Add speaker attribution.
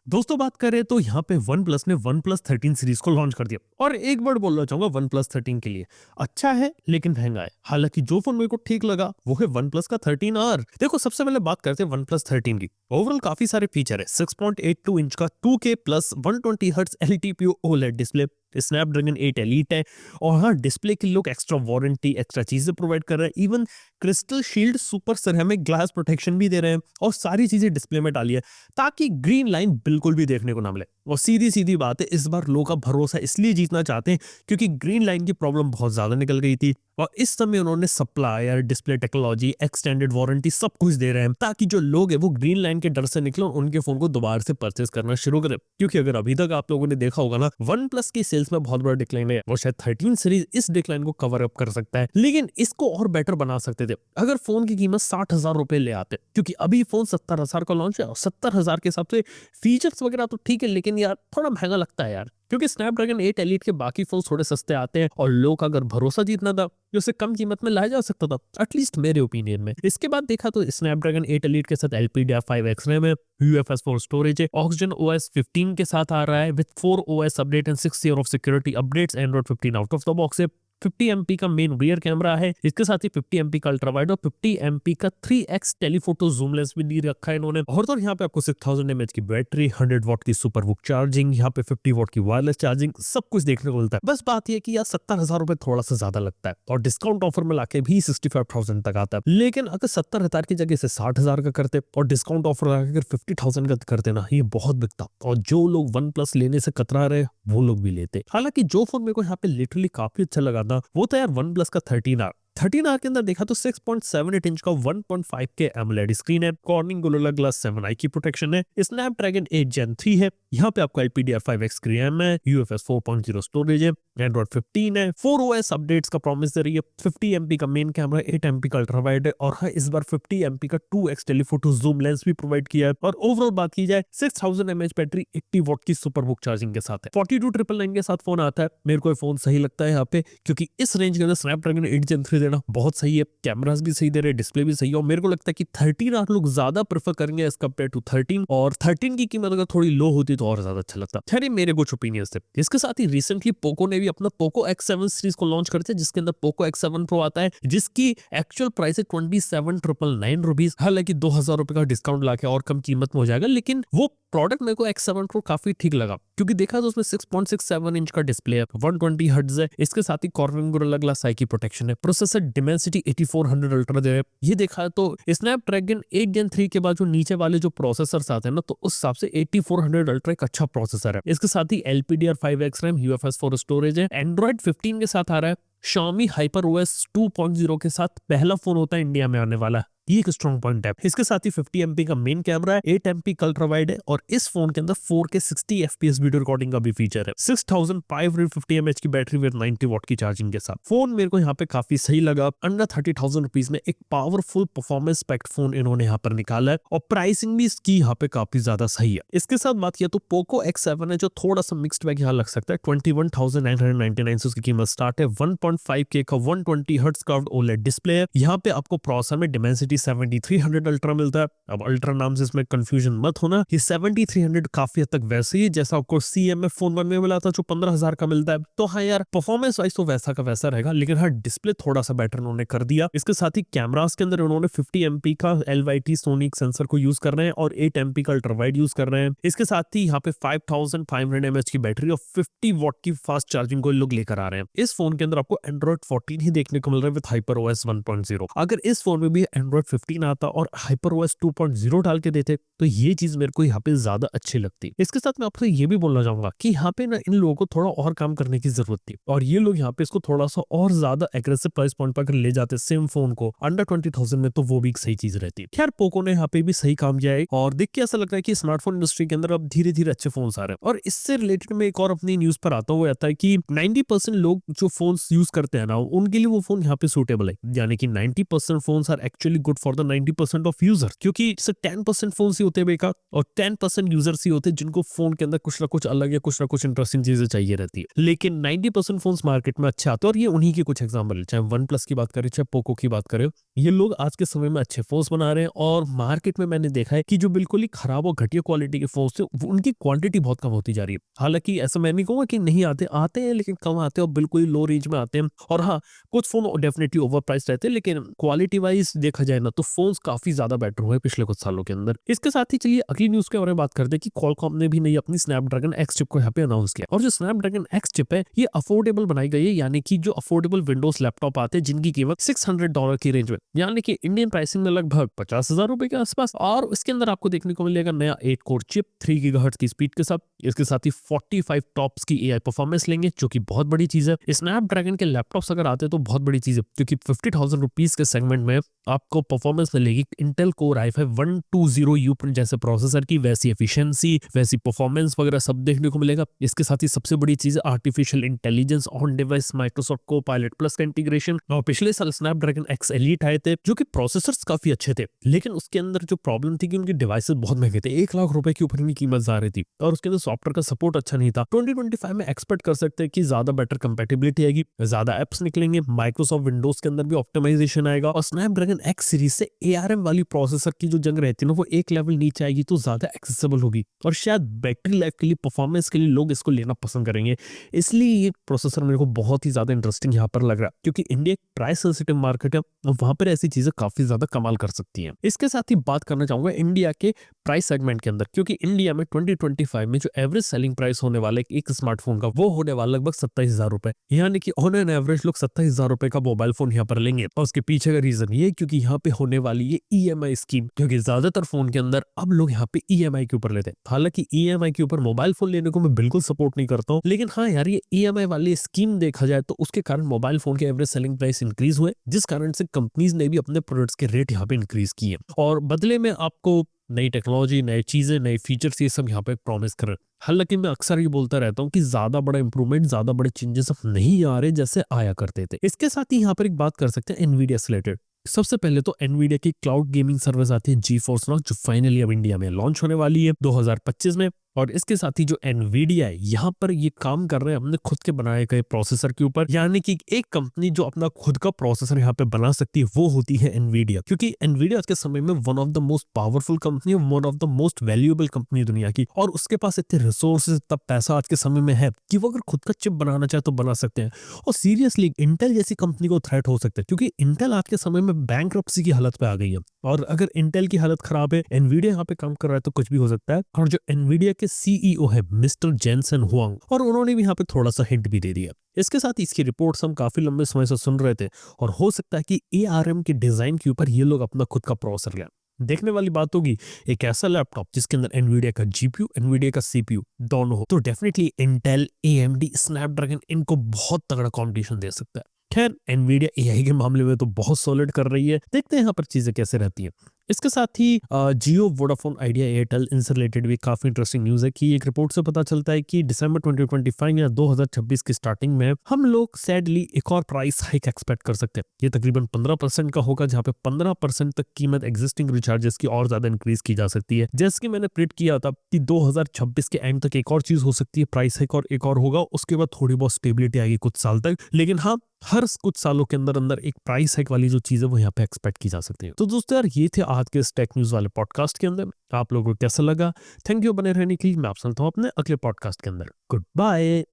Speaker 1: दोस्तों बात करें तो यहाँ पे वन प्लस ने वन प्लस 13 सीरीज को लॉन्च कर दिया और एक वर्ड बोलना चाहूंगा वन प्लस 13 के लिए। अच्छा है लेकिन महंगा है। हालांकि जो फोन मेरे को ठीक लगा वो है वन प्लस का 13R। देखो सबसे पहले बात करते हैं वन प्लस 13 की। ओवरऑल काफी सारे फीचर है। 6.82 इंच का 2K plus 120 hertz LTPO OLED display, Snapdragon 8 elite है। और हाँ, डिस्प्ले के लोग एक्स्ट्रा वारंटी, एक्स्ट्रा चीजें प्रोवाइड कर रहे हैं। Even crystal shield super ceramic glass protection भी दे रहे हैं और सारी चीजें डिस्प्ले में डाली है ताकि ग्रीन लाइन बिल्कुल भी देखने को ना मिले। और सीधी सीधी बात है, इस बार लोगों का भरोसा इसलिए जीतना चाहते हैं क्योंकि ग्रीन लाइन की प्रॉब्लम बहुत ज्यादा निकल गई थी और इस समय उन्होंने supplier, display technology, extended warranty सब कुछ दे रहे हैं ताकि जो लोग हैं वो ग्रीन लाइन के डर से निकले और उनके फोन को दोबारा से परचेस करना शुरू करें। क्योंकि अगर अभी तक आप लोगों ने देखा होगा ना, वन प्लस की सेल्स में बहुत बड़ा डिक्लाइन है। वो शायद 13 सीरीज इस डिक्लाइन को कवर अप कर सकता है, लेकिन इसको और बेटर बना सकते थे अगर फोन की कीमत 60,000 रुपए ले आते। क्योंकि अभी फोन 70,000 का लॉन्च है और 70,000 के हिसाब से फीचर्स वगैरह तो ठीक है, लेकिन यार थोड़ा महंगा लगता है यार। क्योंकि स्नैपड्रैगन 8 एलीट के बाकी फोन थोड़े सस्ते आते हैं और लोग अगर भरोसा जीतना था जो उसे कम कीमत में लाया जा सकता था, एटलीस्ट मेरे ओपिनियन में। इसके बाद देखा तो स्नैपड्रैगन 8 एलीट के साथ LPDDR5X रैम है, UFS 4 स्टोरेज है, Oxygen OS 15 के साथ आ रहा है with 4 OS update and 6 year of security updates. Android 15 out of the box है। 50 MP का मेन रियर कैमरा है, इसके साथ ही 50 MP का अल्ट्रा वाइड और 50 MP का 3x टेलीफोटो जूम लेंस भी दी रखा है इन्होंने। और तो यहाँ पे आपको 6000 mAh की बैटरी, 100 वॉट की सुपर वुक चार्जिंग, यहाँ पे 50 वॉट की वायरलेस चार्जिंग, सब कुछ देखने को मिलता है। बस बात यह कि यार 70,000 रुपए थोड़ा सा ज्यादा लगता है और डिस्काउंट ऑफर में लाके भी 65,000 तक आता है। लेकिन अगर 70,000 की जगह से 60,000 का करते और डिस्काउंट ऑफर अगर 50,000 का करते ना, ये बहुत बिकता और जो लोग वन प्लस लेने से कतरा रहे वो लोग भी लेते। हालांकि जो फोन मेरे को यहाँ पे लिटरली काफी अच्छा लगा था वो था यार वन प्लस का 13R के अंदर देखा तो 6.78 इंच का 1.5K AMOLED स्क्रीन है, कॉर्निंग गोरिल्ला ग्लास 7i की प्रोटेक्शन है, स्नैपड्रैगन 8 Gen 3 है, यहाँ पे आपको LPDDR5X की रैम है, UFS 4.0 स्टोरेज है, एंड्रॉइड 15 है, 4 OS अपडेट्स का प्रॉमिस दे रही है, 50 MP का मेन कैमरा, 8 MP का अल्ट्रा वाइड है और हाँ, इस बार 50 MP का 2x टेलीफोटो जूम लेंस भी प्रोवाइड किया है। और ओवरऑल बात की जाए 6000 mAh बैटरी 80 वॉट की सुपर बुक चार्जिंग के साथ है। 42,999 के साथ फोन आता है। मेरे को फोन सही लगता है यहाँ पे क्योंकि इस रेंज के अंदर स्नैपड्रैगन 8 Gen 3 देना बहुत सही है। कैमरास भी सही दे रहे हैं, डिस्प्ले भी सही है और मेरे को लगता है कि 13R लोग ज्यादा प्रेफर करेंगे एज कम्पेयर टू 13 और 13 की कीमत अगर थोड़ी लो होती तो और ज्यादा अच्छा लगता। खैर मेरे कुछ ओपिनियंस थे। इसके साथ ही रिसेंटली पोको ने भी अपना पोको X7 सीरीज को लॉन्च करते हैं जिसके अंदर पोको X7 Pro आता है जिसकी एक्चुअल प्राइस है 27,999 रुपीज। हालांकि 2,000 रुपए का डिस्काउंट लाके और कम कीमत में हो जाएगा, लेकिन वो प्रोडक्ट मेरे को X7 Pro काफी ठीक लगा क्योंकि देखा तो उसमें 6.67 इंच का डिस्प्ले है, 120 हर्ट्ज है, इसके साथ ही कॉर्निंग गोरिल्ला ग्लास आई की प्रोटेक्शन है, प्रोसेसर डिमेंसिटी 8400 अल्ट्रा दे रहे हैं। ये देखा तो स्नैपड्रैगन 8 Gen 3 के बाद जो नीचे वाले जो प्रोसेसर्स आते हैं ना, तो उस हिसाब से 8400 अल्ट्रा एक अच्छा प्रोसेसर है। इसके साथ ही LPDDR5X रैम, UFS 4 स्टोरेज है, एंड्रॉइड 15 के साथ आ रहा है, Xiaomi HyperOS 2.0 के साथ पहला फोन होता है इंडिया में आने वाला। ये एक स्ट्रॉन्ग पॉइंट है। इसके साथ ही 50 MP का मेन कैमरा है, 8 MP का अल्ट्रा वाइड है और इस फोन के अंदर 4K 60 FPS वीडियो रिकॉर्डिंग का भी फीचर है। 6550 mAh की बैटरी विद 90 वॉट की चार्जिंग के साथ फोन मेरे को यहाँ पे काफी सही लगा। अंडर 30,000 रुपीज में एक पावरफुल परफॉर्मेंस पैक्ड फोन इन्होंने यहाँ पर निकाला है और प्राइसिंग भी इसकी यहाँ पे काफी ज्यादा सही है। इसके साथ बात किया तो पोको X7 है जो थोड़ा सा मिक्स्ड बैग यहाँ लग सकता है। 21,999 से उसकी कीमत स्टार्ट है। 1.5K का 120 हर्ट्ज कर्व्ड OLED डिस्प्ले है। यहाँ पे आपको प्रोसेसर में डिमेंसिटी 7300 अल्ट्रा मिलता है। अब अल्ट्रा नाम से इसमें कंफ्यूजन मत होना, ये 7300 काफी हद तक वैसे ही जैसा आपको CMF फोन 1 में मिला था जो 15,000 का मिलता है। तो हाँ यार, परफॉर्मेंस वाइज तो वैसा का वैसा रहेगा, लेकिन हाँ डिस्प्ले थोड़ा सा बेटर उन्होंने कर दिया। इसके साथ ही कैमरास के अंदर उन्होंने 50 MP का LYT सोनिक सेंसर को यूज कर रहे हैं और 8 MP का अल्ट्रा वाइड यूज कर रहे हैं। इसके साथ ही यहाँ पे 5500 mAh की बैटरी और 50 वॉट की फास्ट चार्जिंग को लोग लेकर आ रहे हैं। इस फोन के अंदर आपको एंड्रॉइड 14 ही देखने को मिल रहा है विद HyperOS 1.0। अगर इस फोन में भी एंड्रॉइड 15 आता और HyperOS 2.0 डाल के देते तो ये चीज मेरे को यहाँ पे ज्यादा अच्छी लगती। इसके साथ मैं आपसे ये भी बोलना चाहूंगा कि यहाँ पे ना इन लोगों को थोड़ा और काम करने की जरूरत थी और ये लोग यहाँ पे इसको थोड़ा सा और ज्यादा एग्रेसिव प्राइस पॉइंट पर ले जाते सेम फोन को अंडर 20,000 में, तो वो भी एक सही चीज रहती। खैर पोको ने यहाँ पे भी सही काम किया है और देख के ऐसा लग रहा है कि स्मार्टफोन इंडस्ट्री के अंदर अब धीरे धीरे अच्छे फोन आ रहे हैं। और इससे रिलेटेड में एक और अपनी न्यूज पर आता हुआ आता है कि 90% लोग जो फोन यूज करते हैं ना, उनके लिए वो फोन यहाँ पे सूटेबल है। यानी कि 90% phone are actually good good for the 90% of user, क्योंकि सिर्फ 10% फोन ही होते हैं बेकार और 10% यूजर्स ही होते हैं जिनको फोन के अंदर कुछ ना कुछ अलग या कुछ ना कुछ इंटरेस्टिंग चीजें चाहिए रहती है। लेकिन 90% फोन्स मार्केट में अच्छे आते हैं और ये उन्हीं के कुछ एग्जांपल है, चाहे वन प्लस की बात करें चाहे पोको की बात करें। ये लोग आज के समय में अच्छे फोन्स बना रहे हैं और मार्केट में मैंने देखा है कि जो बिल्कुल ही खराब और घटिया क्वालिटी के फोन्स थे उनकी क्वांटिटी बहुत कम होती जा रही है। हालांकि ऐसा मैं नहीं कहूंगा कि नहीं आते, आते हैं लेकिन कम आते हैं और बिल्कुल ही लो रेंज में आते हैं। और हाँ, कुछ फोन डेफिनेटली ओवर प्राइस रहते हैं, लेकिन क्वालिटी वाइज देखा जाए ना तो फोन्स काफी ज्यादा बेटर हुए पिछले कुछ सालों के अंदर। इसके साथ ही चलिए अगली न्यूज के बारे में बात करते हैं कि क्वालकॉम ने भी नई अपनी स्नैपड्रैगन एक्स चिप को यहाँ पे अनाउंस किया। और जो स्नैपड्रैगन एक्स चिप है ये अफोर्डेबल बनाई गई है, यानी कि जो अफोर्डेबल विंडोज लैपटॉप आते हैं जिनकी कीमत $600 की रेंज में, यानी कि इंडियन प्राइसिंग में लगभग 50,000 रुपए के आसपास। और इसके अंदर आपको देखने को मिलेगा नया 8 कोर चिप 3 गीगाहर्ट्ज की स्पीड के साथ। इसके साथ ही 45 टॉप्स की एआई परफॉर्मेंस लेंगे, जो कि बहुत बड़ी चीज है। स्नैपड्रैगन के लैपटॉप्स अगर आते हैं तो बहुत बड़ी चीज है, क्योंकि 50,000 रुपीज के सेगमेंट में आपको परफॉर्मेंस मिलेगी इंटेल कोर i5 120U जैसे प्रोसेसर की, वैसी एफिशिएंसी, वैसी परफॉर्मेंस वगैरह सब देखने को मिलेगा। इसके साथ ही सबसे बड़ी चीज artificial intelligence on device Microsoft Copilot plus का इंटीग्रेशन। और पिछले साल स्नैपड्रैगन एक्स एलीट आए थे जो कि प्रोसेसर्स काफी अच्छे थे, लेकिन उसके अंदर जो प्रॉब्लम थी कि उनके डिवाइसेस बहुत महंगे थे, 1 लाख रुपए के ऊपर इनकी कीमत जा रही थी और उसके अंदर सॉफ्टवेयर का सपोर्ट अच्छा नहीं था। 2025 में एक्सपेक्ट कर सकते हैं कि ज्यादा बेटर कंपैटिबिलिटी आएगी, ज्यादा एप्स निकलेंगे, माइक्रोसॉफ्ट विंडोज के अंदर भी ऑप्टिमाइजेशन आएगा और स्नैपड्रैगन एक्स सीरीज से ARM वाली प्रोसेसर की जो जंग रहती है ना वो एक लेवल नीचे आएगी तो ज्यादा एक्सेसिबल होगी और शायद बैटरी लाइफ के लिए, परफॉर्मेंस के लिए लोग इसको लेना पसंद करेंगे। इसलिए ये प्रोसेसर मेरे को बहुत ही ज्यादा इंटरेस्टिंग यहाँ पर लग रहा है, क्योंकि इंडिया एक प्राइस सेंसिटिव मार्केट है और वहां पर ऐसी चीजें काफी ज्यादा कमाल कर सकती हैं। इसके साथ ही बात करना चाहूंगा इंडिया के प्राइस सेगमेंट के अंदर, क्योंकि इंडिया में 2025 में जो एवरेज सेलिंग प्राइस होने वाला है एक स्मार्टफोन का वो होने वाला लगभग 27,000 रुपए, यानी कि ऑन एन एवरेज लोग 27,000 रुपए का मोबाइल फोन यहाँ पर लेंगे। और उसके पीछे का रीजन ये क्योंकि यहाँ पे होने वाली ये EMI स्कीम, क्योंकि ज्यादातर फोन के अंदर अब लोग यहाँ पे EMI के ऊपर लेते हैं। हालांकि EMI के ऊपर मोबाइल फोन लेने को मैं बिल्कुल सपोर्ट नहीं करता हूँ, लेकिन हाँ यार ये EMI वाली स्कीम देखा जाए तो उसके कारण मोबाइल फोन के एवरेज सेलिंग प्राइस इंक्रीज हुए, जिस कारण से कंपनीज ने भी अपने प्रोडक्ट्स के रेट यहाँ पे इंक्रीज किए और बदले में आपको नई टेक्नोलॉजी, नई चीजें, नए फीचर्स ये सब यहाँ पे प्रॉमिस कर रहे हैं। हालांकि मैं अक्सर ये बोलता रहता हूँ कि ज्यादा बड़ा इंप्रूवमेंट, ज्यादा बड़े चेंजेस अब नहीं आ रहे जैसे आया करते थे। इसके साथ ही यहाँ पर एक बात कर सकते हैं एनवीडिया से रिलेटेड। सबसे पहले तो एनवीडिया की क्लाउड गेमिंग सर्विस आती है GeForce Now, जो फाइनली अब इंडिया में लॉन्च होने वाली है 2025 में। और इसके साथ ही जो एनवीडिया है यहाँ पर ये काम कर रहे हैं अपने खुद के बनाए गए प्रोसेसर के ऊपर, यानी कि एक कंपनी जो अपना खुद का प्रोसेसर यहाँ पे बना सकती है वो होती है एनवीडिया, क्योंकि एनवीडिया आज के समय में one of the most powerful company, one of the most valuable company दुनिया की, और उसके पास इतने रिसोर्सेज, इतना पैसा आज के समय में है कि वो अगर खुद का चिप बनाना चाहे तो बना सकते हैं। और सीरियसली इंटेल जैसी कंपनी को थ्रेट हो सकता है, क्योंकि इंटेल आज के समय में बैंकरप्सी की हालत पे आ गई है और अगर इंटेल की हालत खराब है, एनवीडिया यहाँ पे काम कर रहा है तो कुछ भी हो सकता है। और जो एनवीडिया के CEO है मिस्टर जेनसन हुआंग, और उन्होंने भी यहाँ पे थोड़ा सा हिंट भी दे दिया। इसके साथ इसकी रिपोर्ट्स हम काफी लंबे समय से सुन रहे थे और हो सकता है कि ARM के डिजाइन के ऊपर ये लोग अपना खुद का प्रोसेसर लें। देखने वाली बात होगी एक ऐसा लैपटॉप जिसके अंदर एनवीडिया का GPU, एनवीडिया का CPU दोनों हो, तो डेफिनेटली इंटेल, AMD, स्नैपड्रैगन इनको बहुत तगड़ा कॉम्पिटिशन दे सकता है। खैर एनवीडिया AI के मामले में तो बहुत सॉलिड कर रही है, देखते हैं यहाँ पर चीजें कैसे रहती हैं। इसके साथ ही जियो, वोडाफोन आइडिया, एयरटेल, इनसे रिलेटेड भी काफी इंटरेस्टिंग न्यूज है कि एक रिपोर्ट से पता चलता है कि दिसंबर 2025 या 2026 की स्टार्टिंग में हम लोग सैडली एक और प्राइस हाइक एक्सपेक्ट कर सकते हैं। ये तकरीबन 15% का होगा, जहां पे 15% तक कीमत एक्जिस्टिंग रिचार्जेस की और ज्यादा इंक्रीज की जा सकती है। जैसे कि मैंने प्रेडिक्ट किया था कि 2026 के एंड तक एक और चीज हो सकती है, प्राइस हाइक, और एक और होगा, उसके बाद थोड़ी बहुत स्टेबिलिटी आएगी कुछ साल तक। लेकिन हाँ, हर कुछ सालों के अंदर अंदर एक प्राइस हाइक वाली जो चीज है वो यहाँ पे एक्सपेक्ट की जा सकती है। तो दोस्तों यार ये थे आज के इस टेक न्यूज वाले पॉडकास्ट के अंदर। आप लोगों को कैसा लगा? थैंक यू बने रहने के लिए। मैं आप सुनता हूँ अपने अगले पॉडकास्ट के अंदर। Good bye.